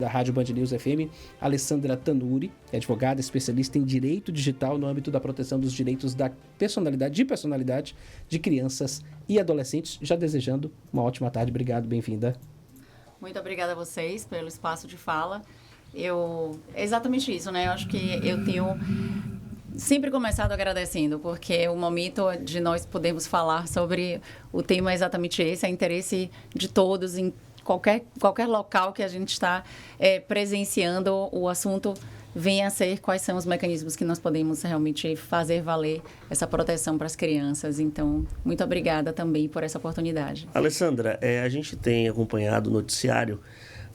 da Rádio Band News FM, Alessandra Tanuri, é advogada especialista em direito digital no âmbito da proteção dos direitos da personalidade de crianças e adolescentes. Já desejando uma ótima tarde. Obrigado, bem-vinda. Muito obrigada a vocês pelo espaço de fala. É exatamente isso, né? Eu acho que eu tenho sempre começado agradecendo, porque o momento de nós podermos falar sobre o tema é exatamente esse, é interesse de todos em qualquer local que a gente está presenciando o assunto, venha a ser quais são os mecanismos que nós podemos realmente fazer valer essa proteção para as crianças. Então, muito obrigada também por essa oportunidade. Alessandra, a gente tem acompanhado o noticiário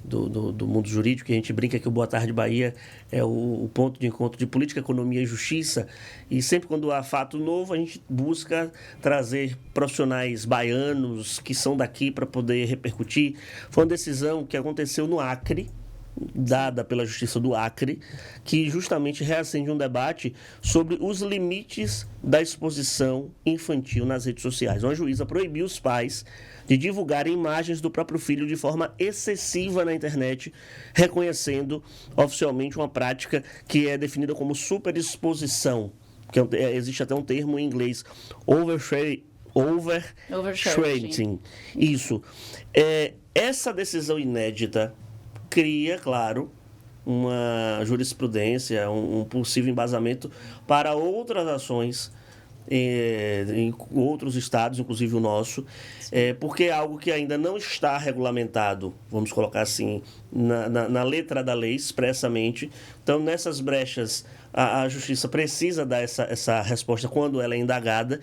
do mundo jurídico, que a gente brinca que o Boa Tarde Bahia é o ponto de encontro de política, economia e justiça, e sempre quando há fato novo, a gente busca trazer profissionais baianos que são daqui para poder repercutir. Foi uma decisão que aconteceu no Acre, dada pela Justiça do Acre, que justamente reacende um debate sobre os limites da exposição infantil nas redes sociais. Uma juíza proibiu os pais de divulgarem imagens do próprio filho de forma excessiva na internet, reconhecendo oficialmente uma prática que é definida como superexposição, que existe até um termo em inglês, oversharing. Isso. Essa decisão inédita cria, claro, uma jurisprudência, um possível embasamento para outras ações em outros estados, inclusive o nosso, porque é algo que ainda não está regulamentado, vamos colocar assim, na letra da lei expressamente. Então, nessas brechas, a justiça precisa dar essa resposta quando ela é indagada.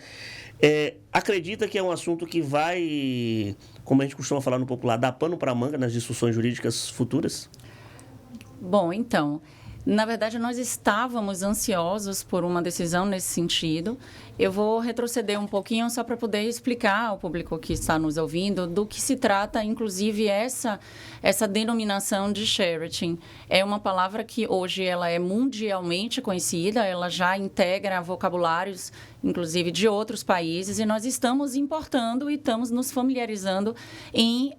Acredita que é um assunto que vai, como a gente costuma falar no popular, dar pano para manga nas discussões jurídicas futuras? Bom, então, na verdade, nós estávamos ansiosos por uma decisão nesse sentido. Eu vou retroceder um pouquinho só para poder explicar ao público que está nos ouvindo do que se trata, inclusive, essa denominação de sharing. É uma palavra que hoje ela é mundialmente conhecida, ela já integra vocabulários, inclusive, de outros países, e nós estamos importando e estamos nos familiarizando em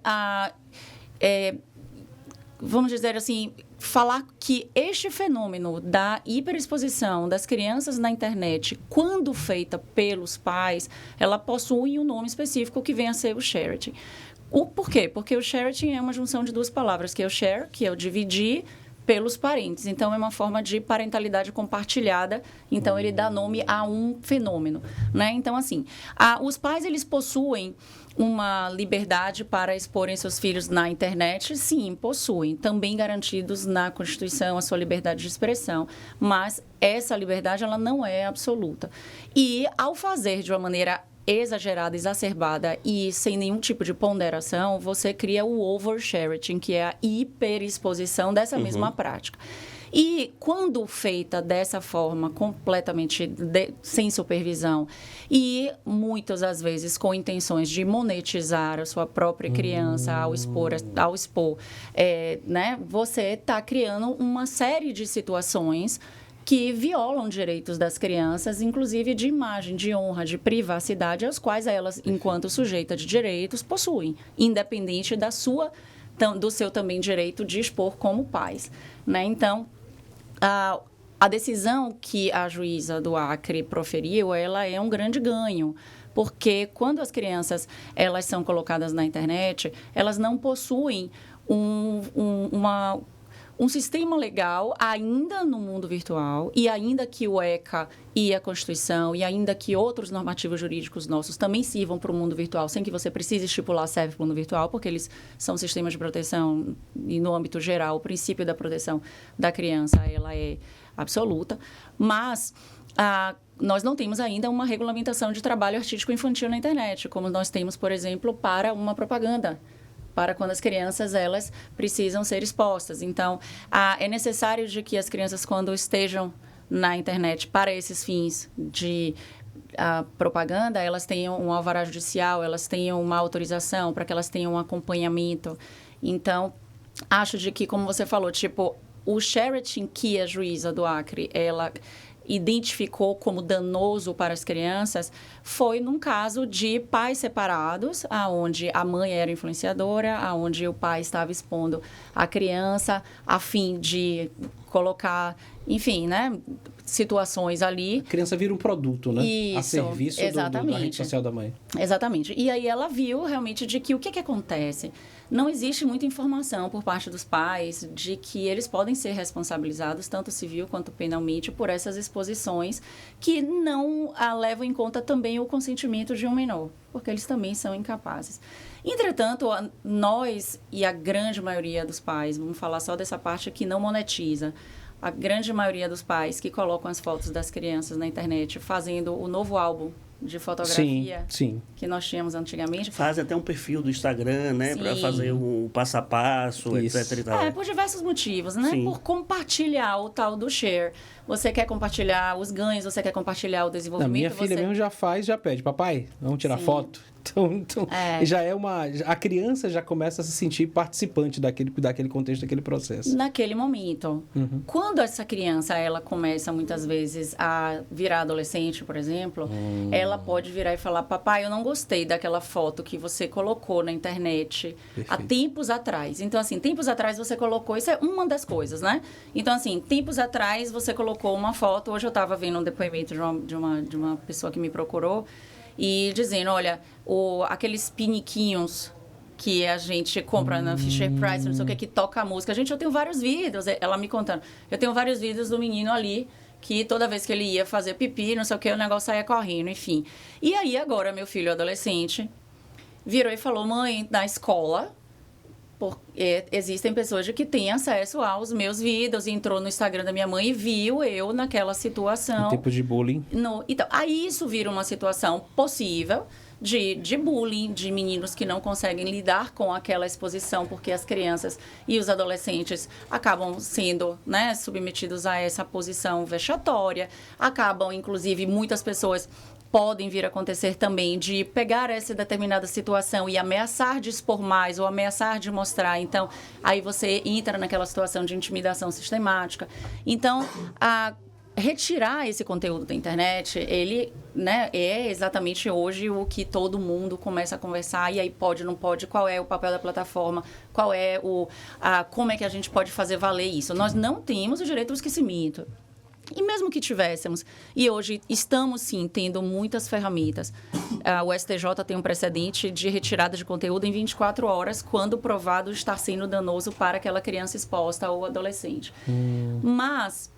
vamos dizer assim, falar que este fenômeno da hiperexposição das crianças na internet, quando feita pelos pais, ela possui um nome específico que vem a ser o sharing. Por quê? Porque o sharing é uma junção de duas palavras, que é o share, que é o dividir, pelos parentes. Então, é uma forma de parentalidade compartilhada. Então, ele dá nome a um fenômeno, né? Então, assim, os pais, eles possuem uma liberdade para exporem seus filhos na internet? Sim, possuem. Também garantidos na Constituição a sua liberdade de expressão. Mas essa liberdade, ela não é absoluta. E, ao fazer de uma maneira exagerada, exacerbada e sem nenhum tipo de ponderação, você cria o oversharing, que é a hiperexposição dessa mesma prática. E quando feita dessa forma, completamente sem supervisão e muitas das vezes com intenções de monetizar a sua própria criança ao expor, né, você está criando uma série de situações que violam direitos das crianças, inclusive de imagem, de honra, de privacidade, as quais elas, enquanto sujeita de direitos, possuem, independente do seu também direito de expor como pais, né? Então, a decisão que a juíza do Acre proferiu, ela é um grande ganho, porque quando as crianças elas são colocadas na internet, elas não possuem um sistema legal ainda no mundo virtual, e ainda que o ECA e a Constituição, e ainda que outros normativos jurídicos nossos também sirvam para o mundo virtual, sem que você precise estipular serve para o mundo virtual, porque eles são sistemas de proteção, e no âmbito geral, o princípio da proteção da criança, ela é absoluta, mas nós não temos ainda uma regulamentação de trabalho artístico infantil na internet, como nós temos, por exemplo, para uma propaganda, para quando as crianças, elas precisam ser expostas. Então, é necessário de que as crianças, quando estejam na internet para esses fins de propaganda, elas tenham um alvará judicial, elas tenham uma autorização, para que elas tenham um acompanhamento. Então, acho de que, como você falou, o sharing que a juíza do Acre, ela identificou como danoso para as crianças foi num caso de pais separados, aonde a mãe era influenciadora, aonde o pai estava expondo a criança a fim de colocar, enfim, né, situações ali. A criança vira um produto, né? Isso, a serviço da rede social da mãe. Exatamente. E aí ela viu realmente de que o que acontece? Não existe muita informação por parte dos pais de que eles podem ser responsabilizados, tanto civil quanto penalmente, por essas exposições que não levam em conta também o consentimento de um menor, porque eles também são incapazes. Entretanto, nós e a grande maioria dos pais, vamos falar só dessa parte que não monetiza, a grande maioria dos pais que colocam as fotos das crianças na internet fazendo o novo álbum de fotografia sim. que nós tínhamos antigamente. Faz até um perfil do Instagram, né? Para fazer um passo a passo, Isso. etc. E tal. Por diversos motivos, né? Sim. Por compartilhar o tal do share. Você quer compartilhar os ganhos, você quer compartilhar o desenvolvimento. Minha filha mesmo já faz, já pede. Papai, vamos tirar foto? Então já é a criança já começa a se sentir participante daquele contexto, daquele processo. Naquele momento. Quando essa criança, ela começa muitas vezes a virar adolescente, por exemplo, ela pode virar e falar: papai, eu não gostei daquela foto que você colocou na internet há tempos atrás. Então, assim, tempos atrás você colocou, isso é uma das coisas, né? Então, assim, tempos atrás você colocou uma foto, hoje eu estava vendo um depoimento de uma pessoa que me procurou, e dizendo, olha, aqueles piniquinhos que a gente compra na Fisher Price, não sei o que toca a música. Gente, eu tenho vários vídeos, ela me contando, eu tenho vários vídeos do menino ali, que toda vez que ele ia fazer pipi, não sei o que, o negócio saía correndo, enfim. E aí, agora, meu filho adolescente virou e falou: mãe, na escola, existem pessoas que têm acesso aos meus vídeos, entrou no Instagram da minha mãe e viu eu naquela situação. Em tempo de bullying. Então, aí isso vira uma situação possível de bullying, de meninos que não conseguem lidar com aquela exposição, porque as crianças e os adolescentes acabam sendo, né, submetidos a essa posição vexatória, acabam, inclusive, muitas pessoas podem vir a acontecer também de pegar essa determinada situação e ameaçar de expor mais ou ameaçar de mostrar. Então, aí você entra naquela situação de intimidação sistemática. Então, retirar esse conteúdo da internet, ele, né, é exatamente hoje o que todo mundo começa a conversar, e aí pode, não pode, qual é o papel da plataforma, qual é como é que a gente pode fazer valer isso. Nós não temos o direito ao esquecimento. E mesmo que tivéssemos, e hoje estamos, sim, tendo muitas ferramentas. O STJ tem um precedente de retirada de conteúdo em 24 horas, quando provado estar sendo danoso para aquela criança exposta ou adolescente. Mas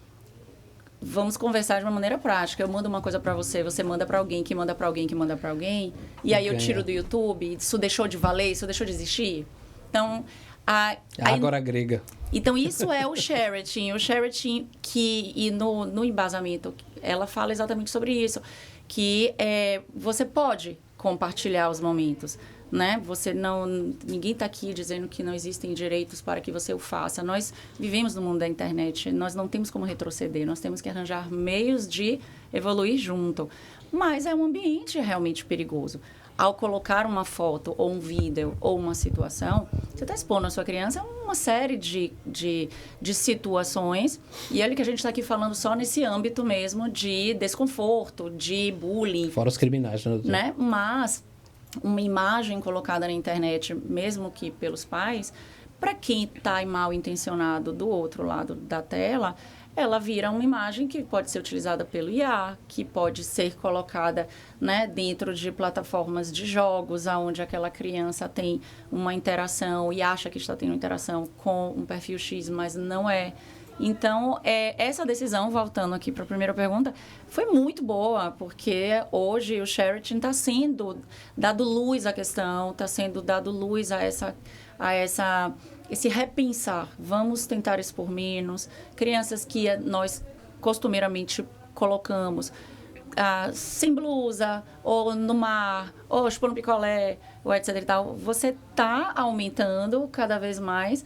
vamos conversar de uma maneira prática. Eu mando uma coisa para você, você manda para alguém, que manda para alguém, que manda para alguém, e aí eu tiro do YouTube, isso deixou de valer, isso deixou de existir? Então, Agora grega. Então, isso é o sharing. O sharing e no embasamento, ela fala exatamente sobre isso, que você pode compartilhar os momentos, né? Ninguém está aqui dizendo que não existem direitos para que você o faça. Nós vivemos no mundo da internet, nós não temos como retroceder, nós temos que arranjar meios de evoluir junto. Mas é um ambiente realmente perigoso. Ao colocar uma foto, ou um vídeo, ou uma situação, você está expondo a sua criança a uma série de situações. E olha que a gente está aqui falando só nesse âmbito mesmo de desconforto, de bullying. Fora os criminais, né? Mas uma imagem colocada na internet, mesmo que pelos pais, para quem está mal intencionado do outro lado da tela, ela vira uma imagem que pode ser utilizada pelo IA, que pode ser colocada, né, dentro de plataformas de jogos, onde aquela criança tem uma interação e acha que está tendo interação com um perfil X, mas não é. Então, essa decisão, voltando aqui para a primeira pergunta, foi muito boa, porque hoje o sharing está sendo dado luz à questão, está sendo dado luz a esse repensar. Vamos tentar expor menos. Crianças que nós costumeiramente colocamos sem blusa, ou no mar, ou chupando picolé, ou etc. e tal. Você está aumentando cada vez mais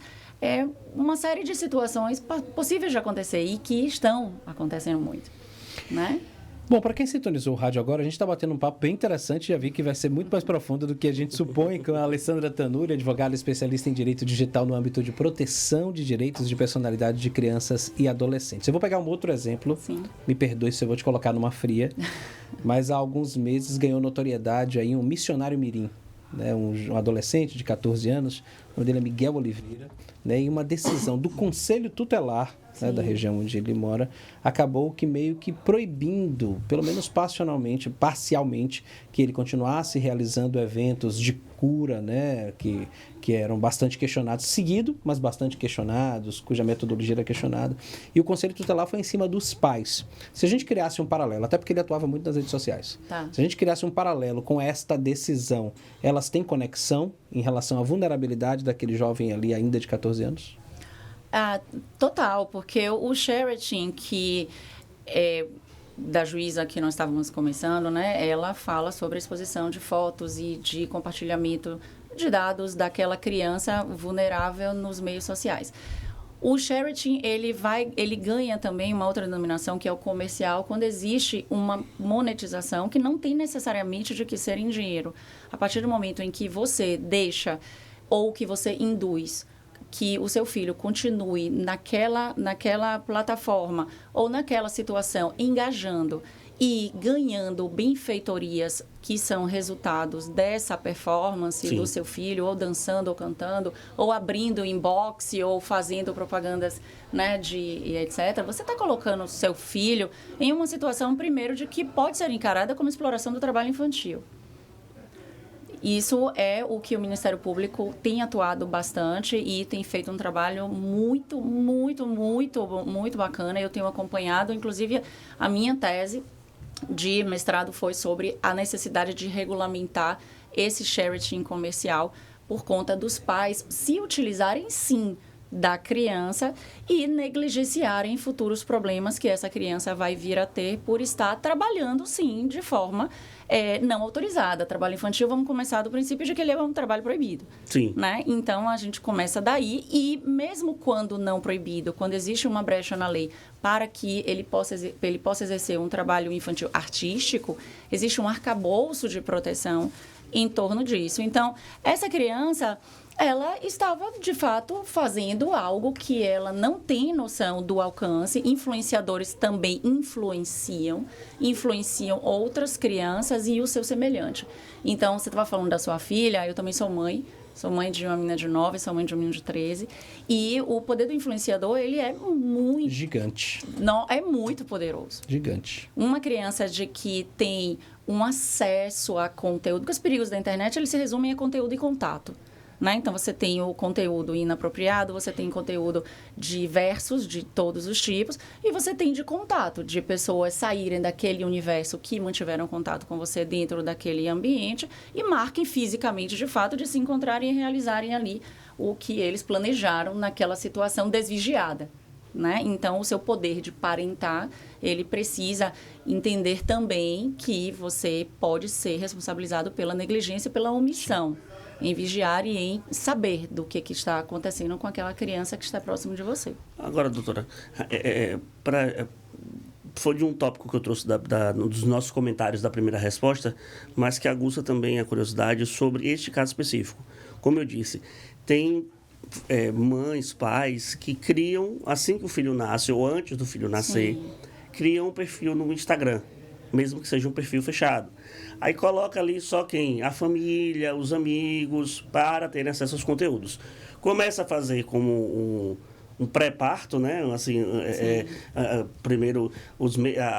uma série de situações possíveis de acontecer e que estão acontecendo muito, né? Bom, para quem sintonizou o rádio agora, a gente está batendo um papo bem interessante, já vi que vai ser muito mais profundo do que a gente supõe, com a Alessandra Tannuri, advogada especialista em direito digital no âmbito de proteção de direitos de personalidade de crianças e adolescentes. Eu vou pegar um outro exemplo, Sim. Me perdoe se eu vou te colocar numa fria, mas há alguns meses ganhou notoriedade aí um missionário mirim, né, um adolescente de 14 anos, o nome dele é Miguel Oliveira, né, e uma decisão do Conselho Tutelar, né, da região onde ele mora, acabou que meio que proibindo, pelo menos parcialmente, que ele continuasse realizando eventos de cura, né, que eram bastante questionados, seguido, mas bastante questionados, cuja metodologia era questionada. E o Conselho Tutelar foi em cima dos pais. Se a gente criasse um paralelo, até porque ele atuava muito nas redes sociais, se a gente criasse um paralelo com esta decisão, elas têm conexão em relação à vulnerabilidade daquele jovem ali ainda de 14 anos? Total, porque o sharing que da juíza que nós estávamos começando, né, ela fala sobre a exposição de fotos e de compartilhamento de dados daquela criança vulnerável nos meios sociais. O sharing, ele ganha também uma outra denominação, que é o comercial, quando existe uma monetização que não tem necessariamente de que ser em dinheiro. A partir do momento em que você deixa ou que você induz que o seu filho continue naquela plataforma ou naquela situação, engajando e ganhando benfeitorias que são resultados dessa performance do seu filho, ou dançando ou cantando, ou abrindo inbox, ou fazendo propagandas, né, e etc., você está colocando o seu filho em uma situação, primeiro, de que pode ser encarada como exploração do trabalho infantil. Isso é o que o Ministério Público tem atuado bastante e tem feito um trabalho muito, muito, muito, muito bacana. Eu tenho acompanhado, inclusive, a minha tese de mestrado foi sobre a necessidade de regulamentar esse sharing comercial por conta dos pais se utilizarem, sim, da criança e negligenciarem futuros problemas que essa criança vai vir a ter por estar trabalhando, sim, de forma não autorizada. Trabalho infantil, vamos começar do princípio de que ele é um trabalho proibido. Sim. Né? Então, a gente começa daí e mesmo quando não proibido, quando existe uma brecha na lei para que ele possa exercer um trabalho infantil artístico, existe um arcabouço de proteção em torno disso. Então, essa criança, ela estava, de fato, fazendo algo que ela não tem noção do alcance. Influenciadores também influenciam outras crianças e o seu semelhante. Então, você estava falando da sua filha, eu também sou mãe de uma menina de 9, sou mãe de um menino de 13. E o poder do influenciador, ele é muito... Gigante. Não, é muito poderoso. Gigante. Uma criança de que tem um acesso a conteúdo, porque os perigos da internet, eles se resumem a conteúdo e contato. Né? Então, você tem o conteúdo inapropriado, você tem conteúdo diversos, de todos os tipos, e você tem de contato, de pessoas saírem daquele universo que mantiveram contato com você dentro daquele ambiente e marquem fisicamente, de fato, de se encontrarem e realizarem ali o que eles planejaram naquela situação desvigiada. Né? Então, o seu poder de parentar, ele precisa entender também que você pode ser responsabilizado pela negligência e pela omissão em vigiar e em saber do que está acontecendo com aquela criança que está próximo de você. Agora, doutora, foi de um tópico que eu trouxe dos nossos comentários da primeira resposta, mas que aguça também a curiosidade sobre este caso específico. Como eu disse, tem mães, pais que criam, assim que o filho nasce ou antes do filho nascer, criam um perfil no Instagram, mesmo que seja um perfil fechado. Aí coloca ali só quem? A família, os amigos, para terem acesso aos conteúdos. Começa a fazer como um pré-parto, né? Assim, primeiro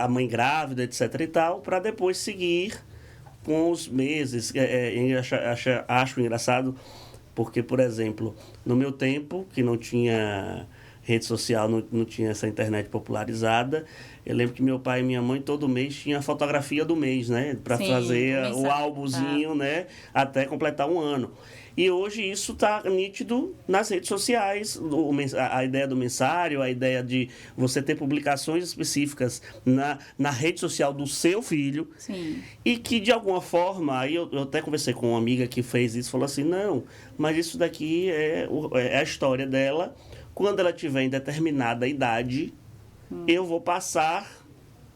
a mãe grávida, etc. e tal, para depois seguir com os meses. Acho engraçado, porque, por exemplo, no meu tempo, que não tinha rede social, não tinha essa internet popularizada, eu lembro que meu pai e minha mãe todo mês tinha a fotografia do mês, né? Para fazer o álbumzinho, né? Até completar um ano. E hoje isso está nítido nas redes sociais, a ideia do mensário, a ideia de você ter publicações específicas na rede social do seu filho. Sim. E que, de alguma forma, aí eu até conversei com uma amiga que fez isso, falou assim, não, mas isso daqui é a história dela. Quando ela tiver em determinada idade, eu vou passar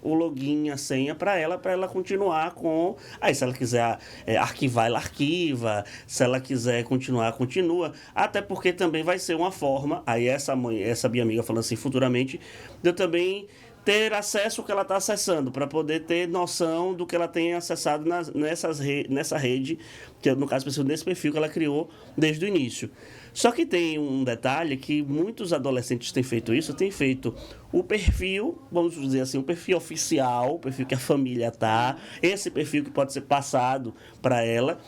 o login, a senha para ela continuar com... Aí, se ela quiser arquivar, ela arquiva. Se ela quiser continuar, continua. Até porque também vai ser uma forma, aí essa minha amiga falando assim, futuramente, de eu também ter acesso ao que ela está acessando, para poder ter noção do que ela tem acessado nessa rede, que no caso, nesse perfil que ela criou desde o início. Só que tem um detalhe que muitos adolescentes têm feito isso, têm feito o perfil, vamos dizer assim, o perfil oficial, o perfil que a família tá, esse perfil que pode ser passado para ela,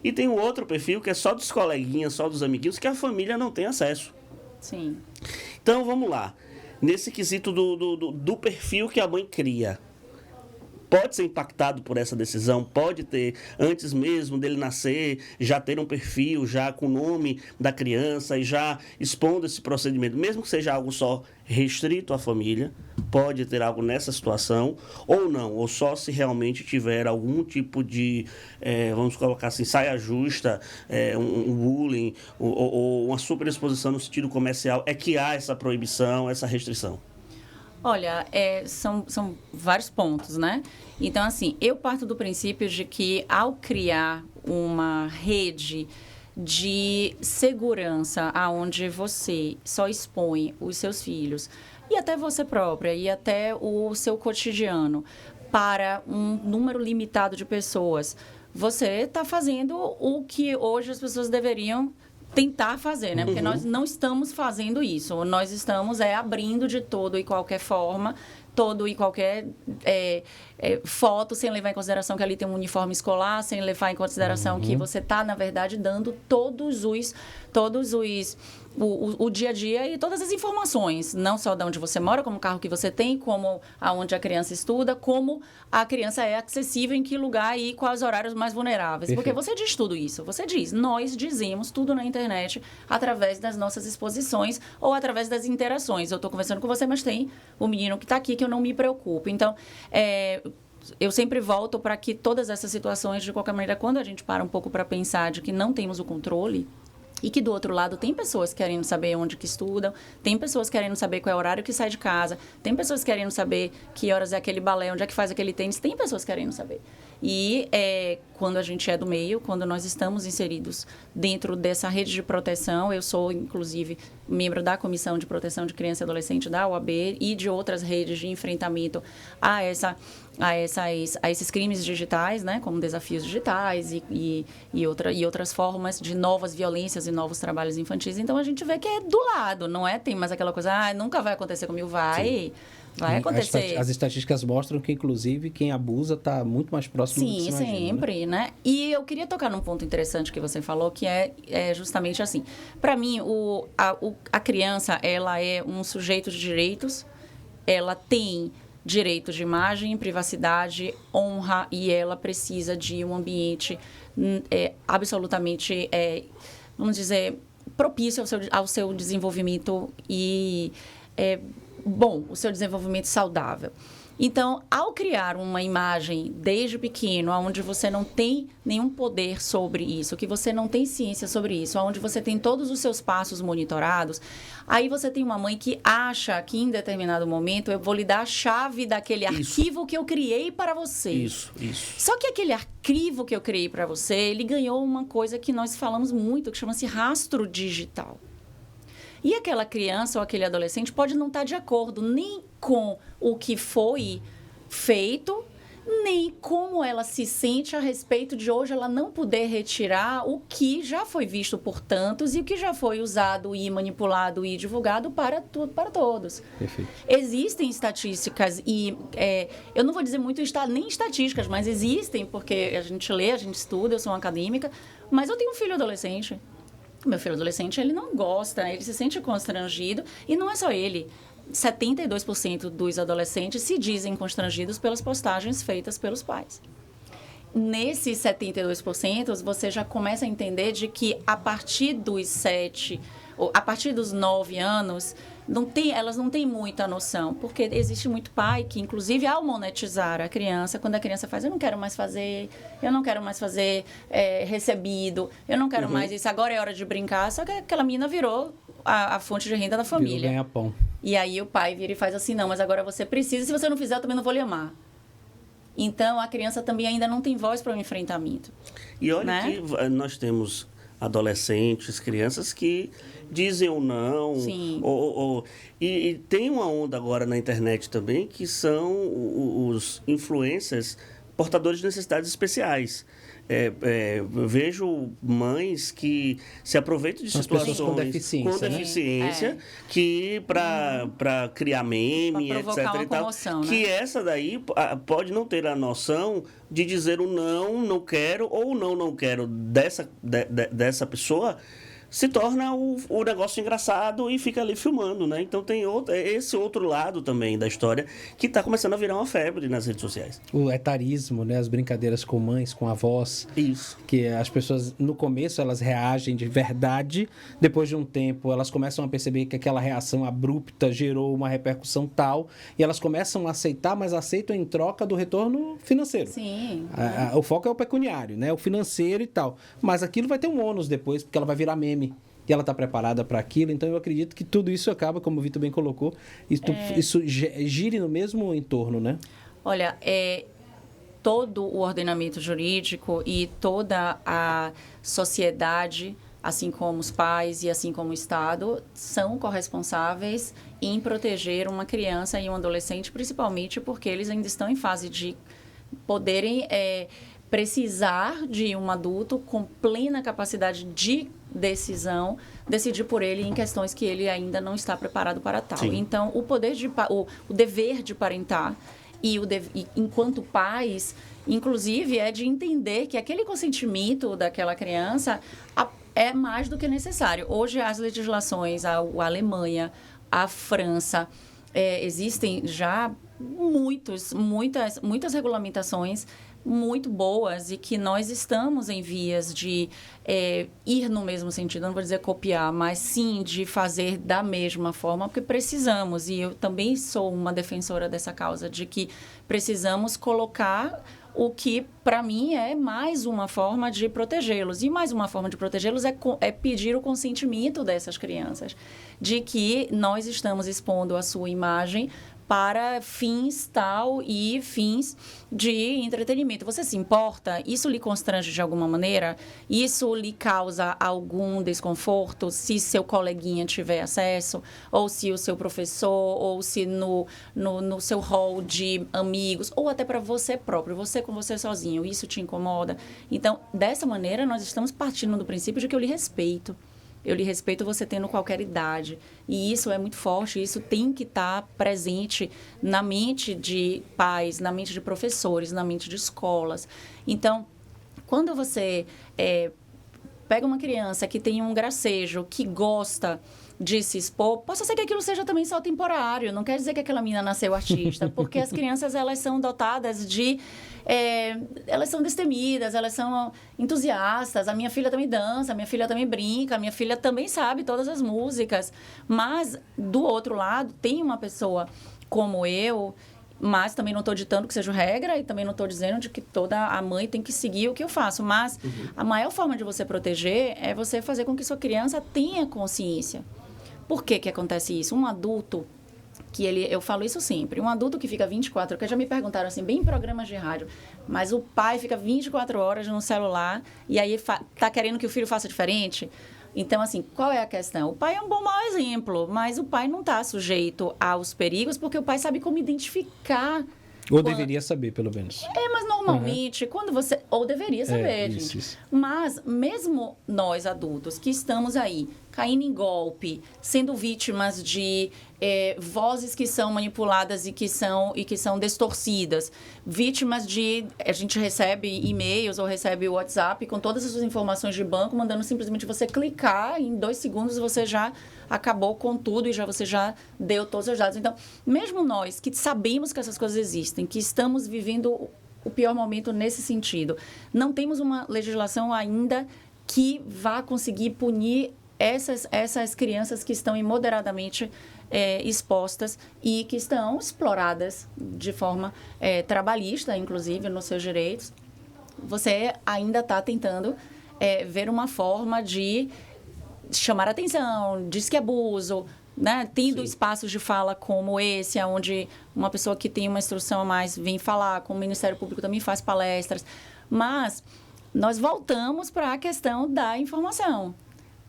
e tem um outro perfil que é só dos coleguinhas, só dos amiguinhos, que a família não tem acesso. Sim. Então, vamos lá. Nesse quesito do perfil que a mãe cria, pode ser impactado por essa decisão, pode ter, antes mesmo dele nascer, já ter um perfil, já com o nome da criança e já expondo esse procedimento, mesmo que seja algo só restrito à família, pode ter algo nessa situação, ou não, ou só se realmente tiver algum tipo de, vamos colocar assim, saia justa, um bullying, ou uma superexposição no sentido comercial, é que há essa proibição, essa restrição. Olha, são vários pontos, né? Então, assim, eu parto do princípio de que ao criar uma rede de segurança aonde você só expõe os seus filhos e até você própria e até o seu cotidiano para um número limitado de pessoas, você está fazendo o que hoje as pessoas deveriam tentar fazer, né? Porque nós não estamos fazendo isso. Nós estamos abrindo de todo e qualquer forma, todo e qualquer foto, sem levar em consideração que ali tem um uniforme escolar, sem levar em consideração que você está, na verdade, dando o dia a dia e todas as informações, não só de onde você mora, como o carro que você tem, como aonde a criança estuda, como a criança é acessível, em que lugar e quais horários mais vulneráveis. Perfeito. Porque você diz tudo isso, nós dizemos tudo na internet através das nossas exposições ou através das interações. Eu estou conversando com você, mas tem o menino que está aqui que eu não me preocupo. Então, eu sempre volto para que todas essas situações, de qualquer maneira, quando a gente para um pouco para pensar de que não temos o controle, e que do outro lado tem pessoas querendo saber onde que estudam, tem pessoas querendo saber qual é o horário que sai de casa, tem pessoas querendo saber que horas é aquele balé, onde é que faz aquele tênis, tem pessoas querendo saber. E quando a gente é do meio, quando nós estamos inseridos dentro dessa rede de proteção, eu sou, inclusive, membro da Comissão de Proteção de Criança e Adolescente da OAB e de outras redes de enfrentamento a esses crimes digitais, né, como desafios digitais e outras formas de novas violências e novos trabalhos infantis. Então, a gente vê que é do lado, não tem mais aquela coisa, nunca vai acontecer comigo, vai acontecer. As estatísticas mostram que, inclusive, quem abusa está muito mais próximo do que se imagina, sempre, né? E eu queria tocar num ponto interessante que você falou, que é justamente assim. Para mim, a criança, ela é um sujeito de direitos, ela tem direitos de imagem, privacidade, honra, e ela precisa de um ambiente absolutamente, vamos dizer, propício ao seu desenvolvimento e o seu desenvolvimento saudável. Então, ao criar uma imagem desde pequeno, onde você não tem nenhum poder sobre isso, que você não tem ciência sobre isso, onde você tem todos os seus passos monitorados, aí você tem uma mãe que acha que, em determinado momento, eu vou lhe dar a chave daquele arquivo que eu criei para você. Isso. Só que aquele arquivo que eu criei para você, ele ganhou uma coisa que nós falamos muito, que chama-se rastro digital. E aquela criança ou aquele adolescente pode não estar de acordo nem com o que foi feito, nem como ela se sente a respeito de hoje ela não poder retirar o que já foi visto por tantos e o que já foi usado e manipulado e divulgado para todos. Perfeito. Existem estatísticas e eu não vou dizer muito nem estatísticas, mas existem, porque a gente lê, a gente estuda, eu sou uma acadêmica, mas eu tenho um filho adolescente. Meu filho adolescente, ele não gosta, ele se sente constrangido, e não é só ele. 72% dos adolescentes se dizem constrangidos pelas postagens feitas pelos pais. Nesses 72%, você já começa a entender de que a partir dos 9 anos, elas não têm muita noção, porque existe muito pai que, inclusive, ao monetizar a criança, quando a criança faz, eu não quero mais fazer recebido, eu não quero mais isso, agora é hora de brincar, só que aquela menina virou a fonte de renda da família. Ganha-pão. E aí o pai vira e faz assim, não, mas agora você precisa, se você não fizer, eu também não vou lhe amar. Então, a criança também ainda não tem voz para o enfrentamento. E olha, né? que nós temos adolescentes, crianças que dizem ou não. Sim. E tem uma onda agora na internet também, que são os influencers portadores de necessidades especiais. Eu vejo mães que se aproveitam de As situações pessoas com deficiência, né? Que para criar meme, pra provocar etc. uma e tal, comoção, né? que essa daí pode não ter a noção de dizer o não quero, ou não quero dessa pessoa, se torna o negócio engraçado e fica ali filmando, né? Então tem esse outro lado também da história que está começando a virar uma febre nas redes sociais. O etarismo, né? As brincadeiras com mães, com avós. Isso. Que as pessoas, no começo, elas reagem de verdade. Depois de um tempo, elas começam a perceber que aquela reação abrupta gerou uma repercussão tal. E elas começam a aceitar, mas aceitam em troca do retorno financeiro. Sim. O foco é o pecuniário, né? O financeiro e tal. Mas aquilo vai ter um ônus depois, porque ela vai virar meme. E ela está preparada para aquilo. Então, eu acredito que tudo isso acaba, como o Vitor bem colocou, isso gire no mesmo entorno, né? Olha, todo o ordenamento jurídico e toda a sociedade, assim como os pais e assim como o Estado, são corresponsáveis em proteger uma criança e um adolescente, principalmente porque eles ainda estão em fase de poderem precisar de um adulto com plena capacidade de decisão, decidir por ele em questões que ele ainda não está preparado para tal. Sim. Então, o dever de parentar e enquanto pais, inclusive, é de entender que aquele consentimento daquela criança é mais do que necessário. Hoje, as legislações, a Alemanha, a França, existem já muitas regulamentações muito boas e que nós estamos em vias de ir no mesmo sentido, não vou dizer copiar, mas sim de fazer da mesma forma, porque precisamos, e eu também sou uma defensora dessa causa, de que precisamos colocar o que, para mim, é mais uma forma de protegê-los. E mais uma forma de protegê-los é pedir o consentimento dessas crianças, de que nós estamos expondo a sua imagem para fins tal e fins de entretenimento. Você se importa? Isso lhe constrange de alguma maneira? Isso lhe causa algum desconforto se seu coleguinha tiver acesso? Ou se o seu professor? Ou se no seu hall de amigos? Ou até para você próprio, você com você sozinho. Isso te incomoda? Então, dessa maneira, nós estamos partindo do princípio de que eu lhe respeito. Eu lhe respeito você tendo qualquer idade. E isso é muito forte, isso tem que estar presente na mente de pais, na mente de professores, na mente de escolas. Então, quando você pega uma criança que tem um gracejo, que gosta de se expor, possa ser que aquilo seja também só temporário. Não quer dizer que aquela menina nasceu artista, porque as crianças, elas são dotadas de... elas são destemidas, elas são entusiastas. A minha filha também dança, a minha filha também brinca, a minha filha também sabe todas as músicas. Mas, do outro lado, tem uma pessoa como eu, mas também não estou ditando que seja regra e também não estou dizendo de que toda a mãe tem que seguir o que eu faço. Mas a maior forma de você proteger é você fazer com que sua criança tenha consciência. Por que acontece isso? Um adulto, eu falo isso sempre, um adulto que fica 24 horas, que já me perguntaram assim, bem em programas de rádio, mas o pai fica 24 horas no celular e aí tá querendo que o filho faça diferente? Então, assim, qual é a questão? O pai é um bom mau exemplo, mas o pai não está sujeito aos perigos porque o pai sabe como identificar. Ou deveria saber, pelo menos. Mas normalmente, quando você... Ou deveria saber, gente. Isso. Mas, mesmo nós, adultos, que estamos aí, caindo em golpe, sendo vítimas de vozes que são manipuladas e que são distorcidas, vítimas de... A gente recebe e-mails ou recebe o WhatsApp com todas as suas informações de banco, mandando simplesmente você clicar, em 2 segundos você já acabou com tudo e você já deu todos os dados. Então, mesmo nós que sabemos que essas coisas existem, que estamos vivendo o pior momento nesse sentido, não temos uma legislação ainda que vá conseguir punir essas crianças que estão imoderadamente expostas e que estão exploradas de forma trabalhista, inclusive, nos seus direitos. Você ainda está tentando ver uma forma de chamar atenção, disque abuso, né? Tendo espaços de fala como esse, onde uma pessoa que tem uma instrução a mais vem falar, como o Ministério Público também faz palestras. Mas nós voltamos para a questão da informação.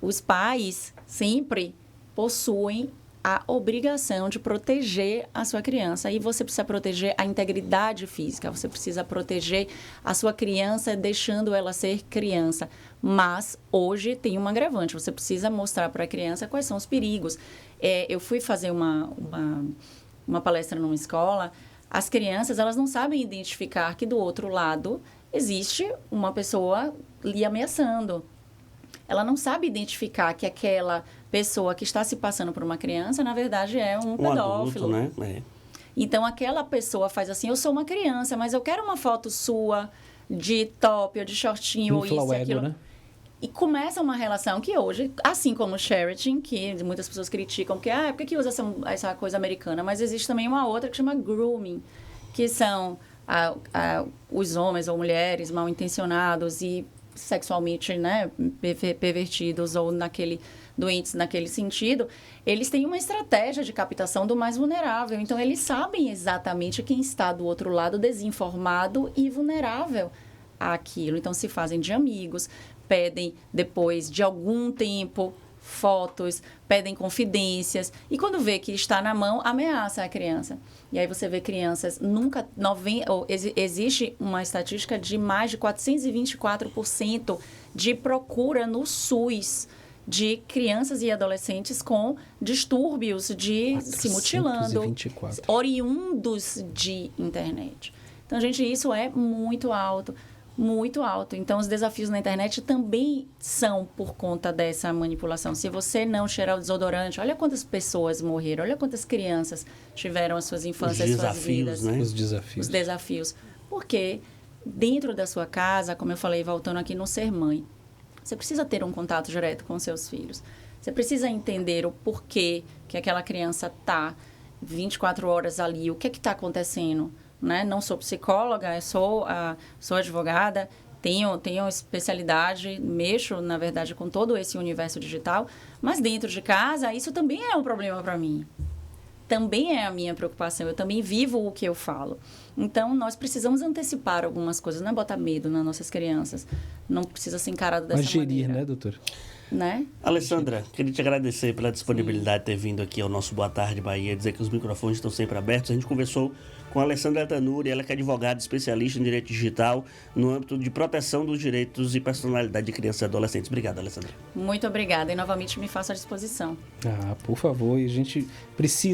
Os pais sempre possuem a obrigação de proteger a sua criança. E você precisa proteger a integridade física, você precisa proteger a sua criança, deixando ela ser criança. Mas hoje tem um agravante, você precisa mostrar para a criança quais são os perigos. Eu fui fazer uma palestra numa escola, as crianças elas não sabem identificar que do outro lado existe uma pessoa lhe ameaçando. Ela não sabe identificar que aquela pessoa que está se passando por uma criança, na verdade, é um pedófilo. Adulto, né? Então, aquela pessoa faz assim, eu sou uma criança, mas eu quero uma foto sua de top ou de shortinho ou isso e aquilo. Né? E começa uma relação que hoje, assim como o Sheraton, que muitas pessoas criticam, que por que usa essa coisa americana? Mas existe também uma outra que chama grooming, que são os homens ou mulheres mal intencionados e sexualmente, né, pervertidos ou doentes naquele sentido, eles têm uma estratégia de captação do mais vulnerável. Então, eles sabem exatamente quem está do outro lado desinformado e vulnerável àquilo. Então, se fazem de amigos, pedem, depois de algum tempo, fotos, pedem confidências. E quando vê que está na mão, ameaça a criança. E aí você vê crianças, existe uma estatística de mais de 424% de procura no SUS de crianças e adolescentes com distúrbios de 424. Se mutilando, oriundos de internet. Então, gente, isso é muito alto. Muito alto. Então, os desafios na internet também são por conta dessa manipulação. Se você não cheirar o desodorante, olha quantas pessoas morreram, olha quantas crianças tiveram as suas infâncias, suas vidas. Né? Os desafios. Porque dentro da sua casa, como eu falei, voltando aqui no ser mãe, você precisa ter um contato direto com seus filhos. Você precisa entender o porquê que aquela criança está 24 horas ali, o que está acontecendo. Né? Não sou psicóloga, sou advogada, tenho especialidade, mexo, na verdade, com todo esse universo digital, mas dentro de casa, isso também é um problema para mim. Também é a minha preocupação, eu também vivo o que eu falo. Então, nós precisamos antecipar algumas coisas, não é botar medo nas nossas crianças, não precisa ser encarado dessa maneira. Mas gerir, né, doutor? Né? Alessandra, queria te agradecer pela disponibilidade de ter vindo aqui ao nosso Boa Tarde Bahia, dizer que os microfones estão sempre abertos. A gente conversou com a Alessandra Tanuri, ela que é advogada especialista em direito digital no âmbito de proteção dos direitos e personalidade de crianças e adolescentes. Obrigado, Alessandra. Muito obrigada e novamente me faço à disposição. Por favor, e a gente precisa